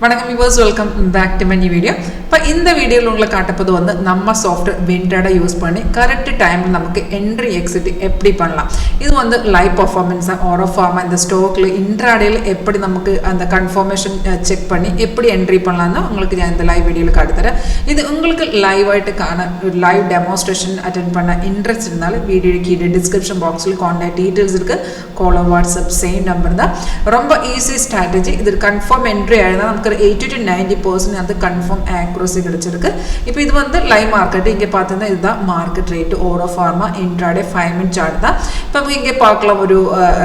வணக்கம் viewers, welcome back to my new video. இப்போ இந்த வீடியோவில் உங்களை காட்டப்போது வந்து நம்ம சாஃப்ட்வேர் வின்ட்ராடை யூஸ் பண்ணி கரெக்ட் டைமில் நமக்கு என்ட்ரி எக்ஸிட் எப்படி பண்ணலாம். இது வந்து லைவ் பர்ஃபார்மன்ஸாக ஆரோ ஃபார்மாக இந்த ஸ்டோக்கில் இன்ட்ராடேயில் எப்படி நமக்கு அந்த கன்ஃபர்மேஷன் செக் பண்ணி எப்படி என்ட்ரி பண்ணலாம்னு உங்களுக்கு நான் இந்த லைவ் வீடியோவில் காட்டுத்தரேன். இது உங்களுக்கு லைவாயிட்டுக்கான லைவ் டெமோன்ஸ்ட்ரேஷன் அட்டென்ட் பண்ண இன்ட்ரெஸ்ட் இருந்தாலும் வீடியோ கீழே டிஸ்கிரிப்ஷன் பாக்ஸில் கான்டாக்ட் டீட்டெயில்ஸ் இருக்குது. கால் வாட்ஸ்அப் சேம் நம்பர் தான். ரொம்ப ஈஸி ஸ்ட்ராட்டஜி. இது கன்ஃபார்ம் என்ட்ரி ஆகிருந்தால் நமக்கு 80 to 90% அது கன்ஃபார்ம் ஆக்யூரசி கிடைச்சிருக்கு. இப்போ இது வந்து லைவ் மார்க்கெட். இங்கே பார்த்தீங்கன்னா இதுதான் market rate Auro pharma intraday 5 minute chart தான். இப்போ இங்கே பார்க்கலாம் ஒரு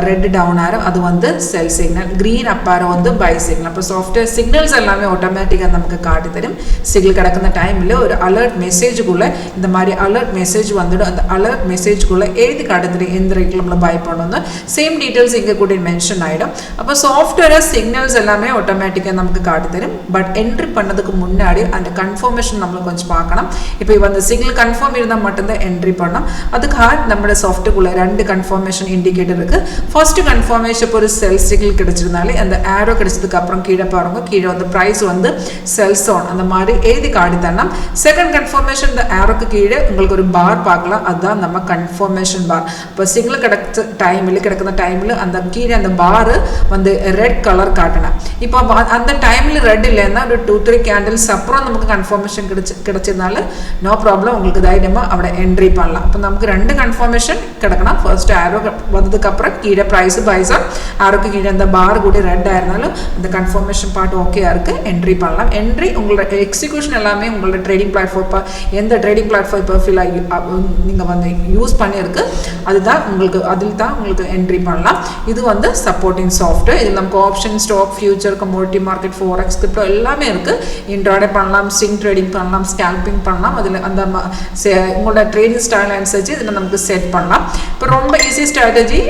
ரெட் டவுன் ஆரோ அது வந்து செல் சிக்னல், க்ரீன் அப் ஆரோ வந்து பை சிக்னல். அப்போ சாஃப்ட்வேர் சிக்னல்ஸ் எல்லாமே ஆட்டோமேட்டிக்காக நமக்கு காட்டி தரும். சிக்னல் கிடക്കുന്ന டைமில் ஒரு அலர்ட் மெசேஜுக்குள்ளே இந்த மாதிரி அலர்ட் மெசேஜ் வந்துடும். அந்த அலர்ட் மெசேஜுக்குள்ளே எழுதி காட்டுறது எந்த ரேட்டில் நம்மளை பை பண்ணணும் சேம் டீட்டெயில்ஸ் இங்கே கூட மென்ஷன் ஆகிடும். அப்போ சாஃப்ட்வேர் சிக்னல்ஸ் எல்லாமே ஆட்டோமேட்டிக்காக நமக்கு காட்டி தரும். பட் என்ட்ரி பண்ணதுக்கு முன்னாடி அந்த கன்ஃபர்மேஷன் நம்மளுக்கு கொஞ்சம் பார்க்கணும். இப்போ அந்த சிக்னல் கன்ஃபார்ம் இருந்தால் மட்டும்தான் என்ட்ரி பண்ணோம். அதுக்காக நம்மளோட சாஃப்ட்வேர்க்குள்ளே 2 கன்ஃபர்மேஷன் இண்டிகேட்டர் இருக்குது. ஃபர்ஸ்ட் கன்ஃபர்மேஷன் இப்போ ஒரு செல் சிக்னல் கிடைச்சிருந்தாலே அந்த ஆரோ கிடைச்சதுக்கு அப்புறம் கீழே பாருங்க, கீழே வந்து ப்ரைஸ் வந்து செல்ஸ் ஆன் அந்த மாதிரி எழுதி காட்டி தரணும். செகண்ட் கன்ஃபர்மேஷன் இந்த ஆரோக்கு கீழே உங்களுக்கு ஒரு பார் பார்க்கலாம், அதுதான் நம்ம கன்ஃபர்மேஷன் பார். இப்போ சிக்னல் கிடைச்ச கிடக்கிற டைமில் அந்த கீழே அந்த பார் வந்து ரெட் கலர் காட்டணும். இப்போ அந்த டைமில் ரெட் இல்லைன்னா ஒரு 2-3 கேண்டில்ஸ் அப்புறம் நமக்கு கன்ஃபர்மேஷன் கிடைச்சதுனால நோ ப்ராப்ளம், உங்களுக்கு தைரியமாக அவட என்ட்ரி பண்ணலாம். இப்போ நமக்கு 2 கன்ஃபர்மேஷன் கிடக்கணும். ஃபர்ஸ்ட் ஆரோ வந்ததுக்கப்புறம் கீழே ப்ரைஸ் பைஸா ஆரோக்கு கீழே அந்த பார் கூட ரெட் ஆயிருந்தாலும் அந்த கன்ஃபர்மேஷன் பார்ட் ஓகேயா இருக்குது, என்ட்ரி பண்ணலாம். என்ட்ரி உங்களோட எக்ஸிக்யூஷன் எல்லாமே உங்களோட ட்ரேடிங் பிளாட்ஃபார்ம் எந்த ட்ரேடிங் பிளாட்ஃபார்ம் இப்போ ஃபில் ஆகி நீங்கள் வந்து யூஸ் பண்ணியிருக்கு அதுதான் உங்களுக்கு அதில் தான் உங்களுக்கு என்ட்ரி பண்ணலாம். இது வந்து சப்போர்ட்டிங் சாஃப்ட்வேர். இதில் நமக்கு option, stock, future, commodity market, forex, crypto எல்லாமே இருக்குது. இன்ட்ராடே பண்ணலாம், ஸ்விங் ட்ரேடிங் பண்ணலாம், ஸ்கேல்பிங் பண்ணலாம். அதில் அந்த உங்களோட ட்ரேடிங் ஸ்டைல் அனுசரிச்சு இதில் நமக்கு செட் பண்ணலாம். இப்போ ரொம்ப ஈஸி ஸ்ட்ராட்டஜி.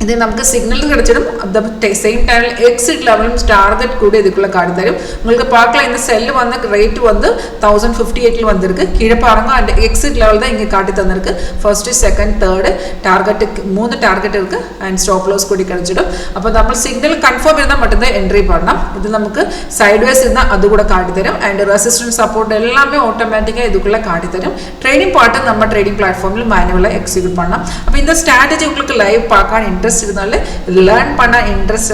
இது நமக்கு சிக்னல் கிடைச்சிடும். அந்த சேம் டைமில் எக்ஸிட் லெவலும் டார்கெட் கூட இதுக்குள்ளே காட்டி தரும். உங்களுக்கு பார்க்கலாம் இந்த செல்லு வந்து ரேட்டு வந்து 1058 வந்திருக்கு. கீழே பாருங்க அந்த எக்ஸிட் லெவல் தான் இங்கே காட்டி தந்திருக்கு. ஃபர்ஸ்ட்டு, செகண்ட், தேர்டு டார்கெட்டுக்கு 3 டார்கெட் இருக்குது அண்ட் ஸ்டாப் லாஸ் கூட கிடைச்சிடும். அப்போ நம்ம சிக்னல் கன்ஃபார்ம் இருந்தால் மட்டும்தான் என்ட்ரி பண்ணலாம். இது நமக்கு சைட்வேஸ் இருந்தால் அது கூட காட்டி தரும். அண்ட் ரெசிஸ்டன்ஸ் சப்போர்ட் எல்லாமே ஆட்டோமேட்டிக்காக இதுக்குள்ளே காட்டி தரும். ட்ரேடிங் பார்ட்டு நம்ம ட்ரேடிங் பிளாட்ஃபார்மில் மேனுவலாக எக்ஸிக்யூட் பண்ணலாம். அப்போ இந்த ஸ்ட்ராட்டஜி உங்களுக்கு லைவ் பார்க்க இன்ட்ரெஸ்ட் இருந்தாலும் லேர்ன் பண்ண இன்ட்ரெஸ்ட்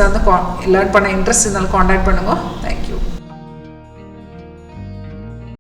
இருந்தாலும் காண்டாக்ட் பண்ணுங்க. தேங்க்யூ.